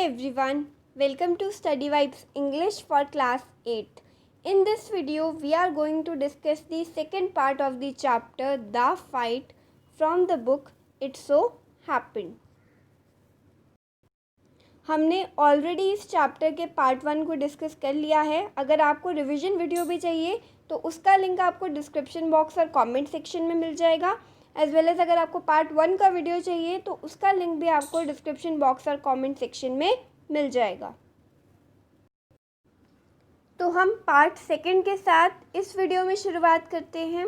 everyone, welcome to Study Vibes English for class 8. In this video, we are going to discuss the second part of the chapter The Fight from the book It So Happened. हमने already इस chapter के part 1 को discuss कर लिया है. अगर आपको revision video भी चाहिए तो उसका लिंक आपको डिस्क्रिप्शन बॉक्स और कमेंट सेक्शन में मिल जाएगा. एज वेल एज़ अगर आपको पार्ट 1 का वीडियो चाहिए तो उसका लिंक भी आपको डिस्क्रिप्शन बॉक्स और कमेंट सेक्शन में मिल जाएगा. तो हम पार्ट 2 के साथ इस वीडियो में शुरुआत करते हैं.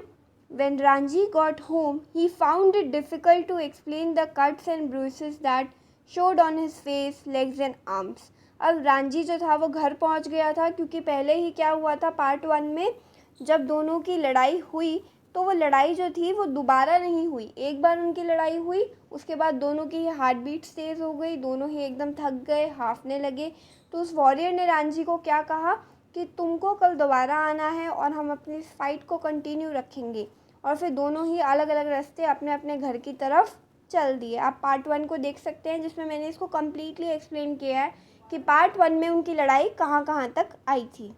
When Ranji got home, he found it difficult to explain the cuts and bruises that showed on his face, legs and arms. अब रांझी जो था वो घर पहुंच गया था क्योंकि पहले ही क्या हुआ था पार्ट 1 में जब दोनों की लड़ाई हुई तो वो लड़ाई जो थी वो दोबारा नहीं हुई. एक बार उनकी लड़ाई हुई, उसके बाद दोनों की हार्ट बीट तेज़ हो गई, दोनों ही एकदम थक गए, हाफने लगे. तो उस वॉरियर ने रांझी को क्या कहा कि तुमको कल दोबारा आना है और हम अपनी फाइट को कंटिन्यू रखेंगे. और फिर दोनों ही अलग अलग रास्ते अपने अपने घर की तरफ चल दिए. आप पार्ट 1 को देख सकते हैं जिसमें मैंने इसको कम्प्लीटली एक्सप्लेन किया है कि पार्ट 1 में उनकी लड़ाई कहाँ कहाँ तक आई थी.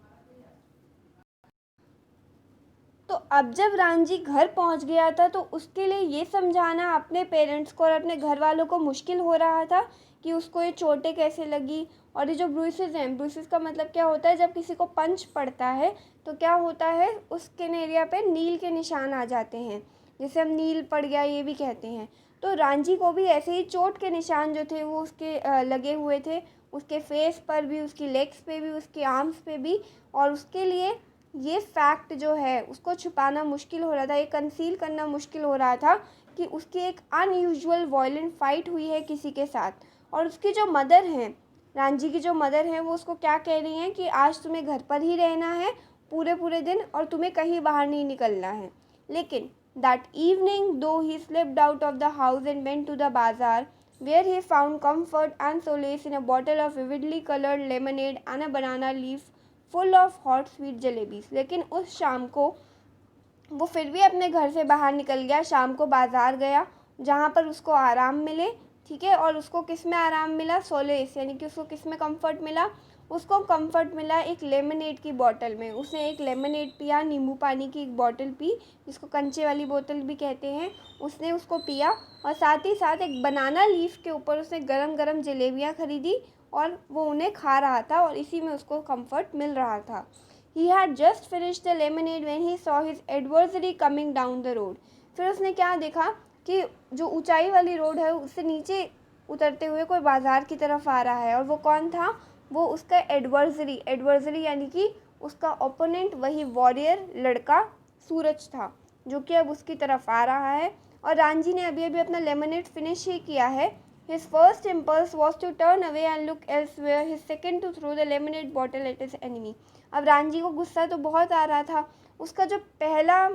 तो अब जब रांझी घर पहुंच गया था तो उसके लिए ये समझाना अपने पेरेंट्स को और अपने घर वालों को मुश्किल हो रहा था कि उसको ये चोटें कैसे लगी. और ये जो ब्रूसेस हैं, ब्रूसेस का मतलब क्या होता है, जब किसी को पंच पड़ता है तो क्या होता है उस स्किन एरिया पे नील के निशान आ जाते हैं, जिसे हम नील पड़ गया ये भी कहते हैं. तो रांझी को भी ऐसे ही चोट के निशान जो थे वो उसके लगे हुए थे, उसके फेस पर भी, उसकी लेग्स पे भी, उसके आर्म्स पे भी. और उसके लिए ये फैक्ट जो है उसको छुपाना मुश्किल हो रहा था, ये कंसील करना मुश्किल हो रहा था कि उसकी एक अनयूजुअल वायलेंट फाइट हुई है किसी के साथ. और उसकी जो मदर हैं, रांझी की जो मदर हैं, वो उसको क्या कह रही हैं कि आज तुम्हें घर पर ही रहना है पूरे दिन और तुम्हें कहीं बाहर नहीं निकलना है. लेकिन that evening though he slipped out of the house and went to the bazaar where he found comfort and solace in a bottle of vividly colored lemonade and a banana leaf full of hot sweet jalebis. लेकिन उस शाम को वो फिर भी अपने घर से बाहर निकल गया, शाम को बाज़ार गया जहाँ पर उसको आराम मिले. ठीक है, और उसको किस में आराम मिला, सोलेस, यानी कि उसको किस में कंफर्ट मिला, उसको कंफर्ट मिला एक लेमनेड की बोतल में. उसने एक लेमनेड पिया, नींबू पानी की एक बोतल पी जिसको कंचे वाली बोतल भी कहते हैं, उसने उसको पिया. और साथ ही साथ एक बनाना लीफ के ऊपर उसने गरम गरम जलेबियाँ खरीदी और वो उन्हें खा रहा था और इसी में उसको कंफर्ट मिल रहा था. He had just finished the lemonade when he saw his adversary coming down the road. फिर उसने क्या देखा कि जो ऊंचाई वाली रोड है उससे नीचे उतरते हुए कोई बाज़ार की तरफ आ रहा है. और वो कौन था, वो उसका एडवर्सरी यानी कि उसका ओपोनेंट, वही वॉरियर लड़का सूरज था जो कि अब उसकी तरफ आ रहा है. और रांझी ने अभी अभी अपना लेमनेड फिनिश ही किया है. His first impulse was to turn away and look elsewhere. His second to throw the lemonade bottle at his enemy. अब रांझी को गुस्सा तो बहुत आ रहा था. उसका जो पहला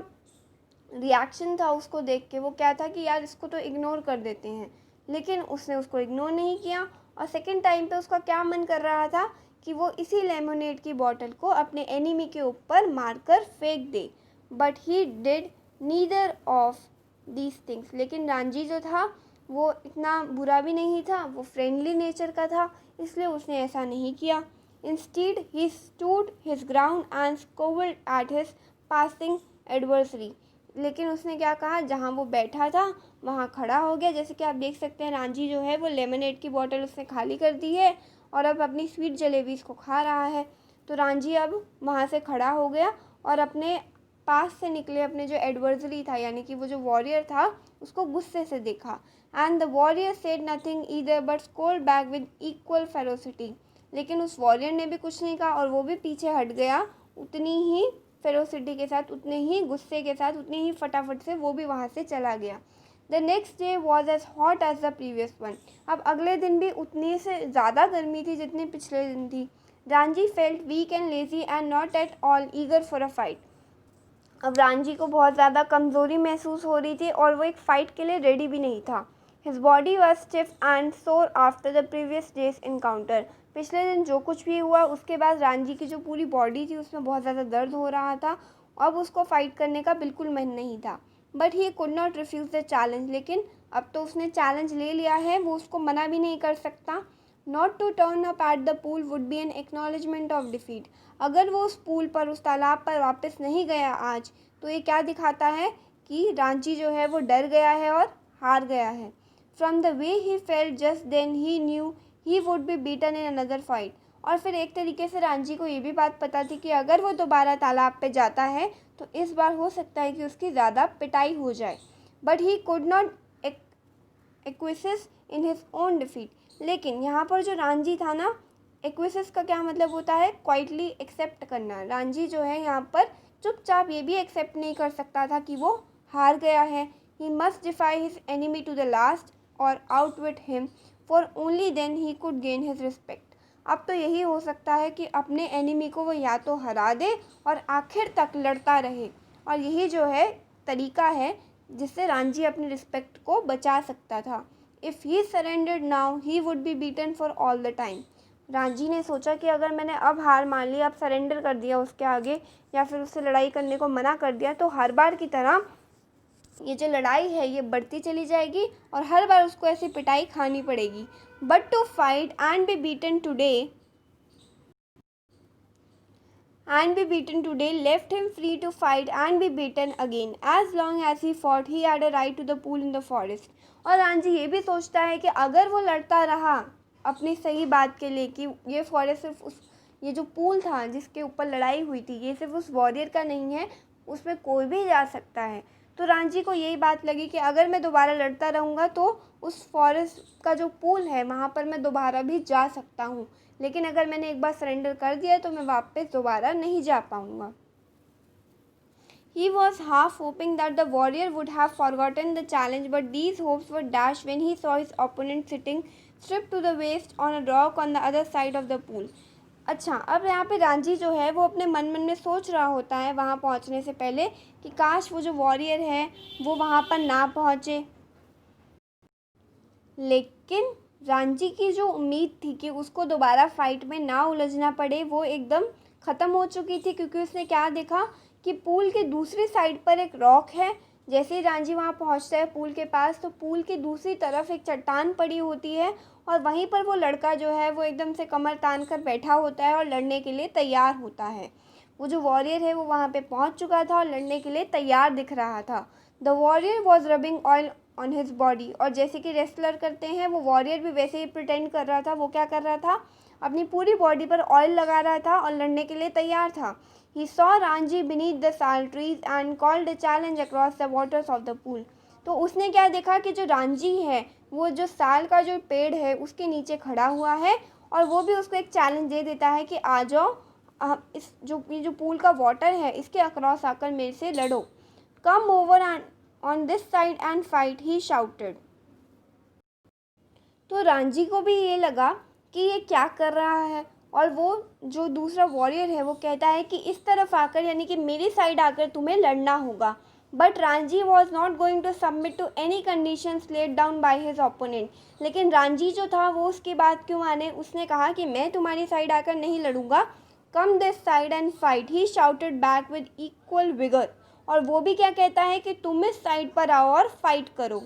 रिएक्शन था उसको देख के वो क्या था कि यार इसको तो इग्नोर कर देते हैं, लेकिन उसने उसको इग्नोर नहीं किया. और सेकंड टाइम पे उसका क्या मन कर रहा था कि वो इसी लेमनेड की बॉटल को अपने एनिमी के ऊपर मारकर फेंक दे. But he did neither of these things. लेकिन रांझी जो था वो इतना बुरा भी नहीं था, वो फ्रेंडली नेचर का था, इसलिए उसने ऐसा नहीं किया. Instead, he stood his ground and scowled at his passing adversary. लेकिन उसने क्या कहा, जहाँ वो बैठा था वहाँ खड़ा हो गया. जैसे कि आप देख सकते हैं रांझी जो है वो लेमनेड की बोतल उसने खाली कर दी है और अब अपनी स्वीट जलेबीज़ को खा रहा है. तो रांझी अब वहाँ से खड़ा हो गया और अपने पास से निकले अपने जो एडवर्सरी था यानी कि वो जो वॉरियर था उसको गुस्से से देखा. And the warrior said nothing either but scowled back with equal ferocity. लेकिन उस वॉरियर ने भी कुछ नहीं कहा और वो भी पीछे हट गया उतनी ही फेरोसिटी के साथ, उतने ही गुस्से के साथ, उतनी ही फटाफट से वो भी वहाँ से चला गया. The next day was as hot as the previous one. अब अगले दिन भी उतनी से ज़्यादा गर्मी थी जितनी पिछले दिन थी. Ranjhi felt weak and lazy and not at all eager for a fight. अब रांझी को बहुत ज़्यादा कमज़ोरी महसूस हो रही थी और वो एक फ़ाइट के लिए रेडी भी नहीं था. His body was stiff and sore after the previous day's encounter. पिछले दिन जो कुछ भी हुआ उसके बाद रांझी की जो पूरी बॉडी थी उसमें बहुत ज़्यादा दर्द हो रहा था. अब उसको फाइट करने का बिल्कुल मन नहीं था. But he could not refuse the challenge. लेकिन अब तो उसने चैलेंज ले लिया है, वो उसको मना भी नहीं कर सकता. Not to turn up at the pool would be an acknowledgement of defeat. अगर वो उस पूल पर, उस तालाब पर वापस नहीं गया आज, तो ये क्या दिखाता है कि रांची जो है वो डर गया है और हार गया है। From the way he felt just then he knew he would be beaten in another fight. और फिर एक तरीके से रांची को ये भी बात पता थी कि अगर वो दोबारा तालाब पे जाता है तो इस बार हो सकता है कि उसकी ज़्यादा पिटाई हो जाए। But he could not acquiesce in his own defeat. लेकिन यहाँ पर जो रांझी था ना, एक्विसिस का क्या मतलब होता है, क्वाइटली एक्सेप्ट करना। रांझी जो है यहाँ पर चुपचाप ये भी एक्सेप्ट नहीं कर सकता था कि वो हार गया है। He must defy his enemy to the last और outwit him, for only then he could gain his respect. अब तो यही हो सकता है कि अपने एनिमी को वो या तो हरा दे और आखिर तक लड़ता रहे, और यही जो है तरीका है जिससे रांझी अपनी रिस्पेक्ट को बचा सकता था। If he surrendered now he would be beaten for all the time. Ranjhi ने सोचा कि अगर मैंने अब हार मान ली, अब सरेंडर कर दिया उसके आगे, या फिर उससे लड़ाई करने को मना कर दिया, तो हर बार की तरह ये जो लड़ाई है ये बढ़ती चली जाएगी और हर बार उसको ऐसी पिटाई खानी पड़ेगी। But to fight and be beaten today left him free to fight and be beaten again. As long as he fought, he had a right to the pool in the forest. और रांझी ये भी सोचता है कि अगर वो लड़ता रहा अपनी सही बात के लिए कि ये फॉरेस्ट सिर्फ उस, ये जो पूल था जिसके ऊपर लड़ाई हुई थी, ये सिर्फ उस वॉरियर का नहीं है, उसमें कोई भी जा सकता है। तो रांझी को यही बात लगी कि अगर मैं दोबारा लड़ता रहूँगा तो उस फॉरेस्ट का जो पूल है वहाँ पर मैं दोबारा भी जा सकता हूँ, लेकिन अगर मैंने एक बार सरेंडर कर दिया तो मैं वापस दोबारा नहीं जा पाऊँगा। He was half hoping that the warrior would have forgotten the challenge, but these hopes were dashed when he saw his opponent sitting stripped to the waist on a rock on the other side of the pool. अच्छा, अब यहाँ पे रांझी जो है वो अपने मन मन में सोच रहा होता है वहाँ पहुँचने से पहले कि काश वो जो वॉरियर है वो वहाँ पर ना पहुँचे। लेकिन रांझी की जो उम्मीद थी कि उसको दोबारा फाइट में ना उलझना पड़े, वो एकदम ख़त्म हो चुकी थी, क्योंकि उसने क्या देखा कि पूल के दूसरी साइड पर एक रॉक है। जैसे ही रांझी वहाँ पहुँचता है पूल के पास, तो पूल की दूसरी तरफ एक चट्टान पड़ी होती है और वहीं पर वो लड़का जो है वो एकदम से कमर तान कर बैठा होता है और लड़ने के लिए तैयार होता है। वो जो वॉरियर है वो वहाँ पे पहुँच चुका था और लड़ने के लिए तैयार दिख रहा था। The warrior was rubbing oil on his body. और जैसे कि रेसलर करते हैं, वो वॉरियर भी वैसे ही प्रिटेंड कर रहा था। वो क्या कर रहा था, अपनी पूरी बॉडी पर ऑयल लगा रहा था और लड़ने के लिए तैयार था। He saw Ranjhi beneath the sal trees and called a challenge across the waters of the pool. तो उसने क्या देखा कि जो रांझी है वो जो साल का जो पेड़ है उसके नीचे खड़ा हुआ है और वो भी उसको एक चैलेंज दे देता है कि आ जाओ, इस ये जो पूल का वाटर है इसके अक्रॉस आकर मेरे से लड़ो। Come over and on this side and fight, he shouted. तो रांझी को भी ये लगा कि ये क्या कर रहा है, और वो जो दूसरा वॉरियर है वो कहता है कि इस तरफ आकर, यानी कि मेरी साइड आकर तुम्हें लड़ना होगा। But Ranjhi was not going to submit to any conditions laid down by his opponent. लेकिन रांझी जो था वो उसकी बात क्यों माने, उसने कहा कि मैं तुम्हारी साइड आकर नहीं लड़ूंगा। Come this side and fight, he shouted back with equal vigour. और वो भी क्या कहता है कि तुम इस साइड पर आओ और फाइट करो।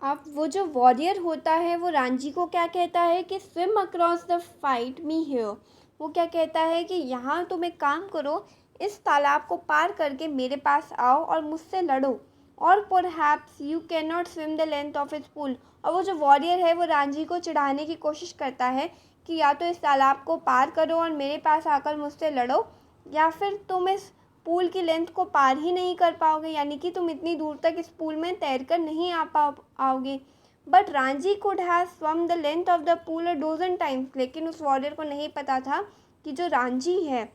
अब वो जो वॉरियर होता है वो रांझी को क्या कहता है कि swim across the fight me here. वो क्या कहता है कि यहाँ तुम एक काम करो, इस तालाब को पार करके मेरे पास आओ और मुझसे लड़ो। और perhaps you can not swim the length of इस पूल। और वो जो वॉरियर है वो रांझी को चिढ़ाने की कोशिश करता है कि या तो इस तालाब को पार करो और मेरे पास आकर मुझसे लड़ो, या फिर तुम इस पूल की लेंथ को पार ही नहीं कर पाओगे, यानी कि तुम इतनी दूर तक इस पूल में तैर कर नहीं आओगे। But Ranjhi could have swum the length of the pool a dozen times. लेकिन उस वॉरियर को नहीं पता था कि जो रांझी है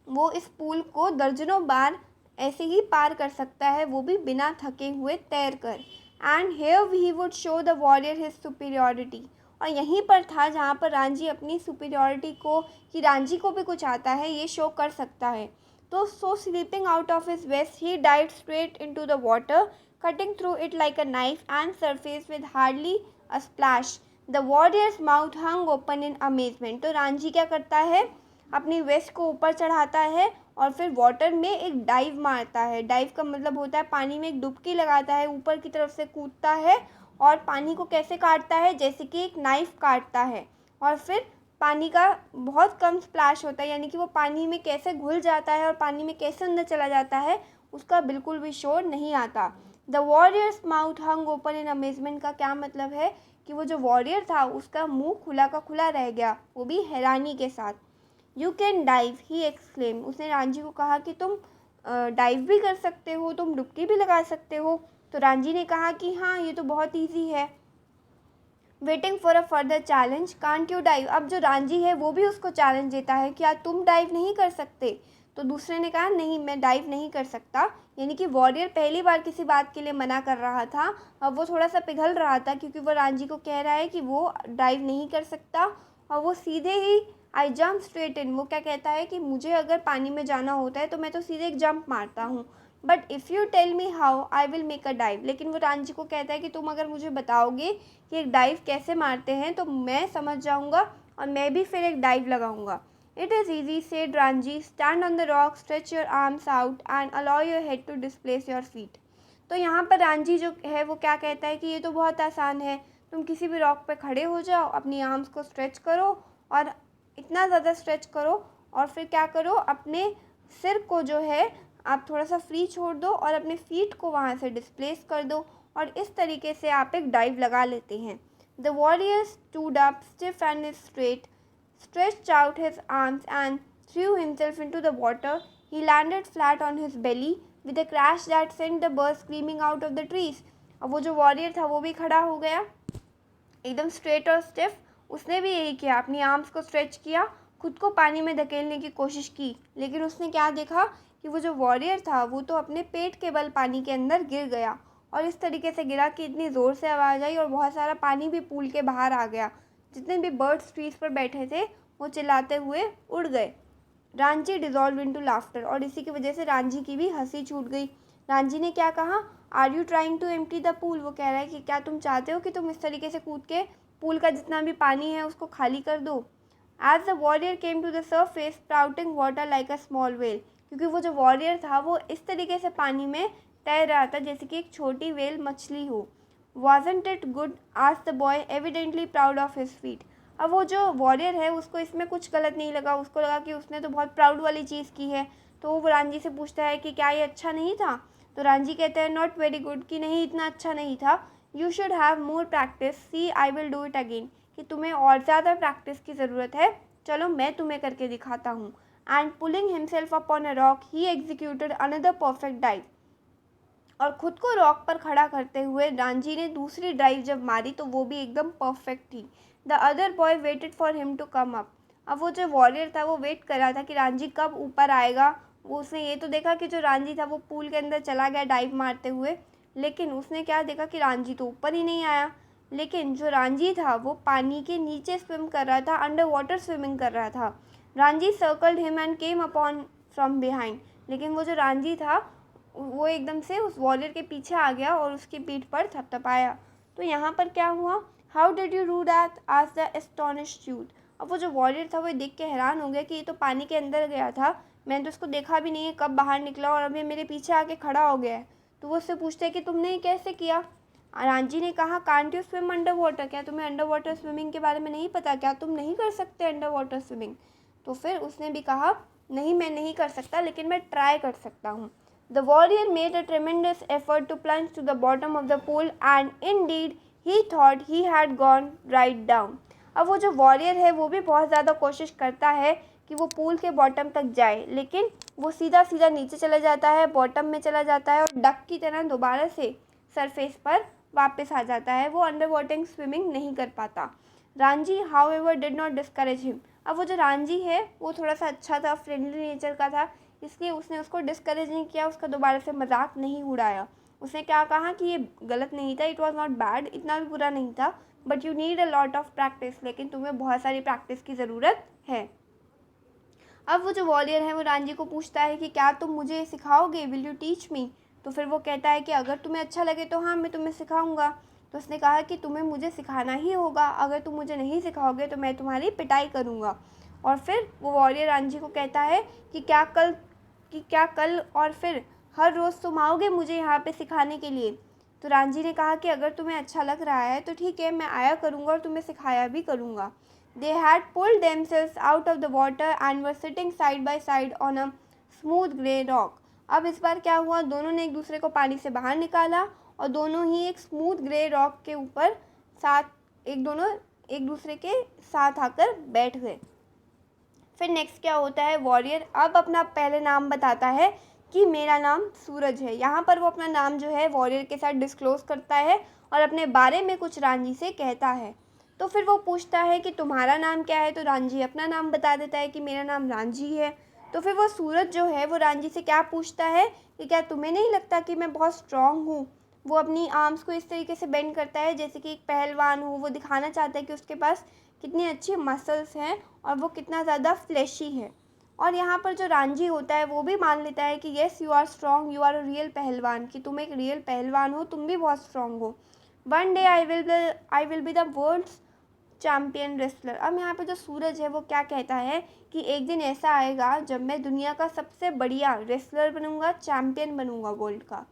वो इस पूल को दर्जनों बार ऐसे ही पार कर सकता है, वो भी बिना थके हुए तैर कर। And here he would show the warrior his superiority. और यहीं पर था जहाँ पर रांझी अपनी सुपीरियॉरिटी को, कि रांझी को भी कुछ आता है, ये शो कर सकता है। तो so slipping out of his vest, he dived straight into the water, cutting through it like a knife and surfaced with hardly a splash. The warrior's mouth hung open in amazement. तो रांझी क्या करता है, अपनी waste को ऊपर चढ़ाता है और फिर वाटर में एक डाइव मारता है। डाइव का मतलब होता है पानी में एक डुबकी लगाता है, ऊपर की तरफ से कूदता है और पानी को कैसे काटता है, जैसे कि एक नाइफ़ काटता है। और फिर पानी का बहुत कम स्प्लैश होता है, यानी कि वो पानी में कैसे घुल जाता है और पानी में कैसे अंदर चला जाता है उसका बिल्कुल भी शोर नहीं आता। The warriors mouth hung open in amazement का क्या मतलब है कि वो जो वॉरियर था उसका मुंह खुला का खुला रह गया, वो भी हैरानी के साथ। You can dive, he exclaim, उसने रांझी को कहा कि तुम डाइव भी कर सकते हो, तुम डुबकी भी लगा सकते हो। तो रांझी ने कहा कि हाँ, ये तो बहुत ईजी है। Waiting for a further challenge, can't you dive, अब जो रांझी है वो भी उसको चैलेंज देता है, क्या तुम डाइव नहीं कर सकते। तो दूसरे ने कहा नहीं, मैं डाइव नहीं कर सकता। यानी कि वॉरियर पहली बार किसी बात के लिए मना कर रहा था। अब वो थोड़ा सा पिघल रहा था क्योंकि वो रांझी को कह रहा है कि वो डाइव नहीं कर सकता। और वो सीधे ही आई जंप स्ट्रेट इन, वो क्या कहता है कि मुझे अगर पानी में जाना होता है तो मैं तो सीधे एक जंप मारता हूँ, but if you tell me how I will make a dive. लेकिन वो रांझी को कहता है कि तुम अगर मुझे बताओगे कि एक डाइव कैसे मारते हैं तो मैं समझ जाऊंगा और मैं भी फिर एक डाइव लगाऊंगा। It is easy said Ranjhi, stand on the rock, stretch your arms out and allow your head to displace your feet. तो यहाँ पर रांझी जो है वो क्या कहता है कि ये तो बहुत आसान है, तुम किसी भी रॉक पे खड़े हो जाओ, अपनी आर्म्स को स्ट्रेच करो और इतना ज़्यादा स्ट्रेच करो और फिर क्या करो, अपने सिर को जो है आप थोड़ा सा फ्री छोड़ दो और अपने फीट को वहाँ से डिस्प्लेस कर दो और इस तरीके से आप एक डाइव लगा लेते हैं। The warrior stood up stiff and straight, stretched out his arms and threw himself into the water. He landed flat on his belly with a crash that sent the birds screaming out of the trees. अब वो जो warrior था वो भी खड़ा हो गया एकदम स्ट्रेट और स्टिफ। उसने भी यही किया, अपनी आर्म्स को स्ट्रेच किया, खुद को पानी में धकेलने की कोशिश की, लेकिन उसने क्या देखा कि वो जो वॉरियर था वो तो अपने पेट के बल पानी के अंदर गिर गया और इस तरीके से गिरा कि इतनी ज़ोर से आवाज़ आई और बहुत सारा पानी भी पूल के बाहर आ गया। जितने भी बर्ड्स ट्रीज पर बैठे थे वो चिल्लाते हुए उड़ गए। रांझी डिजॉल्व इनटू लाफ्टर, और इसी की वजह से रांझी की भी हंसी छूट गई। रांझी ने क्या कहा, are you trying to empty the pool, वो कह रहा है कि क्या तुम चाहते हो कि तुम इस तरीके से कूद के पूल का जितना भी पानी है उसको खाली कर दो। As the warrior came to the surface sprouting water like a small whale, क्योंकि वो जो वॉरियर था वो इस तरीके से पानी में तैर रहा था जैसे कि एक छोटी वेल मछली हो। Wasn't it good? asked the boy, evidently proud of his feat. अब वो जो वॉरियर है उसको इसमें कुछ गलत नहीं लगा, उसको लगा कि उसने तो बहुत प्राउड वाली चीज़ की है। तो वो रांझी से पूछता है कि क्या ये अच्छा नहीं था। तो रांझी कहते हैं नॉट वेरी गुड, कि नहीं इतना अच्छा नहीं था। You should have more practice, see I will do it again, कि तुम्हें और ज़्यादा प्रैक्टिस की ज़रूरत है, चलो मैं तुम्हें करके दिखाता हूँ। And pulling himself upon a rock he executed another perfect dive, और ख़ुद को रॉक पर खड़ा करते हुए रांझी ने दूसरी ड्राइव जब मारी तो वो भी एकदम परफेक्ट थी। The other boy waited for him to come up, अब वो जो वॉरियर था वो वेट कर रहा था कि रांझी कब ऊपर आएगा। वो उसने ये तो देखा कि जो रांझी था वो पूल के अंदर चला गया डाइव मारते हुए, लेकिन उसने क्या देखा कि रांझी तो ऊपर ही नहीं आया। लेकिन जो रांझी था वो पानी के नीचे स्विम कर रहा था, अंडर वाटर स्विमिंग कर रहा था। Ranjhi circled him and came upon from behind, लेकिन वो जो रांझी था वो एकदम से उस वॉरियर के पीछे आ गया और उसकी पीठ पर थपथपाया। तो यहाँ पर क्या हुआ, how did you do that, आज द एस्टोनिश्ड यूथ। अब वो जो वॉरियर था वो देख के हैरान हो गया कि ये तो पानी के अंदर गया था, मैंने तो उसको देखा भी नहीं है कब बाहर निकला और अभी मेरे पीछे आके खड़ा हो गया है। तो वो उससे पूछते हैं कि तुमने ये कैसे किया। रांझी ने कहा can't you swim under water, क्या तुम्हें अंडर वाटर स्विमिंग के बारे में नहीं पता, क्या तुम नहीं कर सकते अंडर वाटर स्विमिंग। तो फिर उसने भी कहा नहीं, मैं नहीं कर सकता, लेकिन मैं ट्राई कर सकता हूँ। The warrior made a tremendous effort to plunge to the bottom of the pool and indeed he thought he had gone right down. अब वो जो वॉरियर है वो भी बहुत ज़्यादा कोशिश करता है कि वो पूल के बॉटम तक जाए, लेकिन वो सीधा सीधा नीचे चला जाता है, बॉटम में चला जाता है और डक की तरह दोबारा से सरफेस पर वापस आ जाता है। वो अंडर वाटर स्विमिंग नहीं कर पाता। Ranjhi however did not discourage him, अब वो जो रांझी है वो थोड़ा सा अच्छा था, फ्रेंडली नेचर का था, इसलिए उसने उसको डिस्करेज नहीं किया, उसका दोबारा से मजाक नहीं उड़ाया। उसने क्या कहा कि ये गलत नहीं था, इट वॉज नॉट बैड, इतना भी बुरा नहीं था, but you need a lot of practice, लेकिन तुम्हें बहुत सारी प्रैक्टिस की ज़रूरत है। अब वो जो वॉरियर है वो रांझी को पूछता है कि क्या तुम मुझे सिखाओगे, विल यू टीच मी। तो फिर वो कहता है कि अगर तुम्हें अच्छा लगे तो हाँ, मैं तुम्हें सिखाऊंगा। तो उसने कहा कि तुम्हें मुझे सिखाना ही होगा, अगर तुम मुझे नहीं सिखाओगे तो मैं तुम्हारी पिटाई करूँगा। और फिर वो वॉरियर रांझी को कहता है कि क्या कल और फिर हर रोज़ तुम आओगे मुझे यहाँ पे सिखाने के लिए। तो रांझी ने कहा कि अगर तुम्हें अच्छा लग रहा है तो ठीक है, मैं आया करूँगा और तुम्हें सिखाया भी करूँगा। They had pulled themselves out of the water and were sitting side by side on a smooth grey rock. अब इस बार क्या हुआ, दोनों ने एक दूसरे को पानी से बाहर निकाला और दोनों ही एक स्मूथ ग्रे रॉक के ऊपर दोनों एक दूसरे के साथ आकर बैठ गए। फिर नेक्स्ट क्या होता है, वॉरियर अब अपना पहले नाम बताता है कि मेरा नाम सूरज है। यहाँ पर वो अपना नाम जो है वॉरियर के साथ डिस्क्लोज करता है और अपने बारे में कुछ रांझी से कहता है। तो फिर वो पूछता है कि तुम्हारा नाम क्या है, तो रांझी अपना नाम बता देता है कि मेरा नाम रांझी है। तो फिर वो सूरज जो है वो रांझी से क्या पूछता है कि क्या तुम्हें नहीं लगता कि मैं बहुत स्ट्रॉन्ग हूँ। वो अपनी आर्म्स को इस तरीके से बेंड करता है जैसे कि एक पहलवान हो, वो दिखाना चाहता है कि उसके पास कितनी अच्छी मसल्स हैं और वो कितना ज़्यादा फ्लैशी है। और यहाँ पर जो रांझी होता है वो भी मान लेता है कि yes you are strong, you are a real pahalwan, कि तुम एक रियल पहलवान हो, तुम भी बहुत स्ट्रॉन्ग हो। One day I will be the world's champion wrestler. अब यहाँ पे जो सूरज है वो क्या कहता है कि एक दिन ऐसा आएगा जब मैं दुनिया का सबसे बढ़िया रेसलर बनूंगा, चैम्पियन बनूंगा वर्ल्ड का।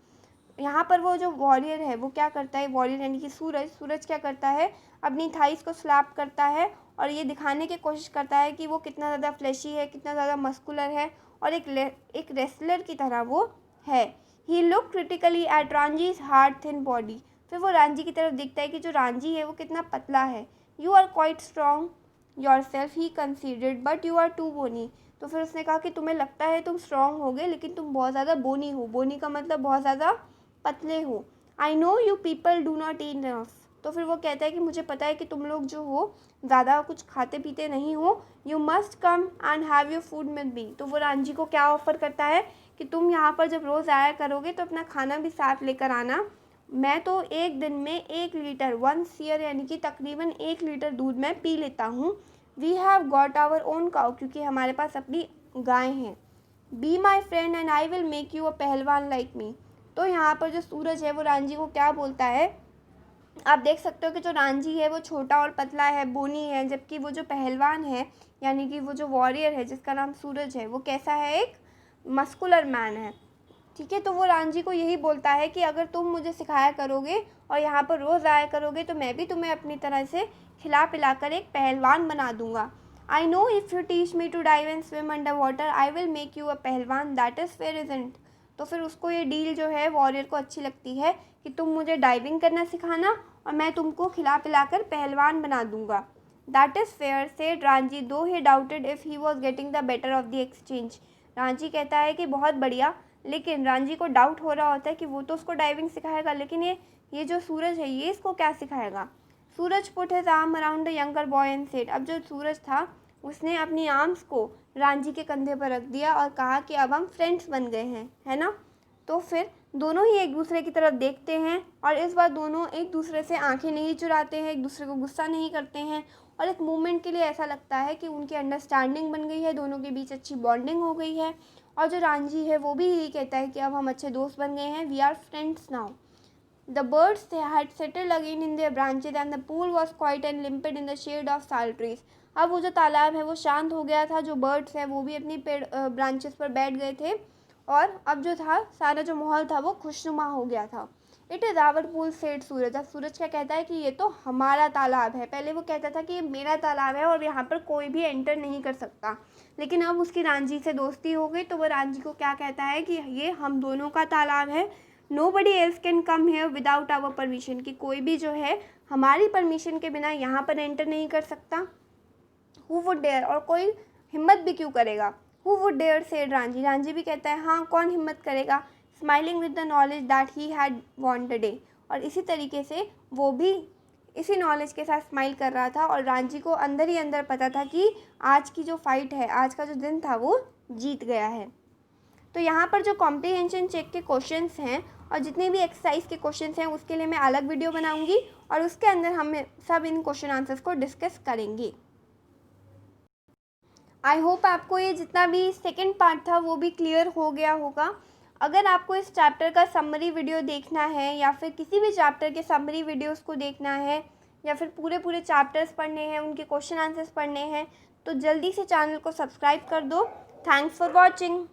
यहाँ पर वो जो वॉरियर है वो क्या करता है, वॉरियर यानी कि सूरज क्या करता है, अपनी थाइस को स्लैप करता है और ये दिखाने की कोशिश करता है कि वो कितना ज़्यादा फ्लैशी है, कितना ज़्यादा मस्कुलर है और एक रेसलर की तरह वो है। He look critically at Ranjhi's hard thin body. फिर वो रांझी की तरफ देखता है कि जो रांझी है वो कितना पतला है। You are quite strong yourself he considered but you are too bony. तो फिर उसने कहा कि तुम्हें लगता है तुम स्ट्रॉन्ग होगे लेकिन तुम बहुत ज़्यादा बोनी हो। बोनी का मतलब बहुत ज़्यादा पतले हो। I know you people do not eat enough. तो फिर वो कहता है कि मुझे पता है कि तुम लोग जो हो ज़्यादा कुछ खाते पीते नहीं हो। You must come and have your food with me. तो वो रांझी को क्या ऑफ़र करता है कि तुम यहाँ पर जब रोज़ आया करोगे तो अपना खाना भी साथ लेकर आना। मैं तो एक दिन में 1 लीटर 1 सीयर यानी कि तकरीबन 1 लीटर दूध मैं पी लेता हूँ। We have got our own cow, क्योंकि हमारे पास अपनी गाय हैं। Be my friend and I will make you a pahalwan like मी। तो यहाँ पर जो सूरज है वो रांझी को क्या बोलता है, आप देख सकते हो कि जो रांझी है वो छोटा और पतला है, बोनी है, जबकि वो जो पहलवान है यानी कि वो जो वॉरियर है जिसका नाम सूरज है वो कैसा है, एक मस्कुलर मैन है। ठीक है, तो वो रांझी को यही बोलता है कि अगर तुम मुझे सिखाया करोगे और यहाँ पर रोज़ आया करोगे तो मैं भी तुम्हें अपनी तरह से खिला पिला कर एक पहलवान बना दूंगा। I know if you teach me to dive and swim under water I will make you a pahalwan, that is fair isn't. तो फिर उसको ये डील जो है वॉरियर को अच्छी लगती है कि तुम मुझे डाइविंग करना सिखाना और मैं तुमको खिला पिला कर पहलवान बना दूंगा। That is fair said Ranjhi though he doubted if he was getting the better of the exchange. Ranjhi कहता है कि बहुत बढ़िया, लेकिन रांझी को डाउट हो रहा होता है कि वो तो उसको डाइविंग सिखाएगा लेकिन ये जो सूरज है ये इसको क्या सिखाएगा। Suraj put his arm around the younger boy and said. अब जो सूरज था उसने अपनी आर्म्स को रांझी के कंधे पर रख दिया और कहा कि अब हम फ्रेंड्स बन गए हैं, है ना। तो फिर दोनों ही एक दूसरे की तरफ देखते हैं और इस बार दोनों एक दूसरे से आंखें नहीं चुराते हैं, एक दूसरे को गुस्सा नहीं करते हैं और एक मोमेंट के लिए ऐसा लगता है कि उनकी अंडरस्टैंडिंग बन गई है, दोनों के बीच अच्छी बॉन्डिंग हो गई है। और जो रांझी है वो भी यही कहता है कि अब हम अच्छे दोस्त बन गए हैं, we are friends now. The birds they had settled again in their branches and the pool was quiet and limpid in the shade of sal trees. अब वो जो तालाब है वो शांत हो गया था, जो बर्ड्स हैं वो भी अपनी पेड़ ब्रांचेस पर बैठ गए थे और अब जो था सारा जो माहौल था वो खुशनुमा हो गया था। It is our pool said Suraj. अब सूरज क्या कहता है कि ये तो हमारा तालाब है। पहले वो कहता था कि ये मेरा तालाब है और यहाँ पर कोई भी एंटर नहीं कर सकता, लेकिन अब उसकी रांझी से दोस्ती हो गई तो वो रांझी को क्या कहता है कि ये हम दोनों का तालाब है। Nobody else can come here without our permission, कि कोई भी जो है हमारी परमिशन के बिना यहाँ पर एंटर नहीं कर सकता। Who would dare, और कोई हिम्मत भी क्यों करेगा। Who would dare said Ranjhi. Ranjhi भी कहता है हाँ कौन हिम्मत करेगा। Smiling with the knowledge that he had won the day, और इसी तरीके से वो भी इसी नॉलेज के साथ स्माइल कर रहा था और रांझी को अंदर ही अंदर पता था कि आज की जो फाइट है, आज का जो दिन था वो जीत गया है। तो यहाँ पर जो कॉम्प्रीहेंशन चेक के क्वेश्चंस हैं और जितने भी एक्सरसाइज के क्वेश्चंस हैं उसके लिए मैं अलग वीडियो बनाऊंगी और उसके अंदर हम सब इन क्वेश्चन आंसर्स को डिस्कस करेंगे। आई होप आपको ये जितना भी सेकंड पार्ट था वो भी क्लियर हो गया होगा। अगर आपको इस चैप्टर का समरी वीडियो देखना है या फिर किसी भी चैप्टर के समरी वीडियोस को देखना है या फिर पूरे चैप्टर्स पढ़ने हैं, उनके क्वेश्चन आंसर्स पढ़ने हैं, तो जल्दी से चैनल को सब्सक्राइब कर दो। Thanks for watching.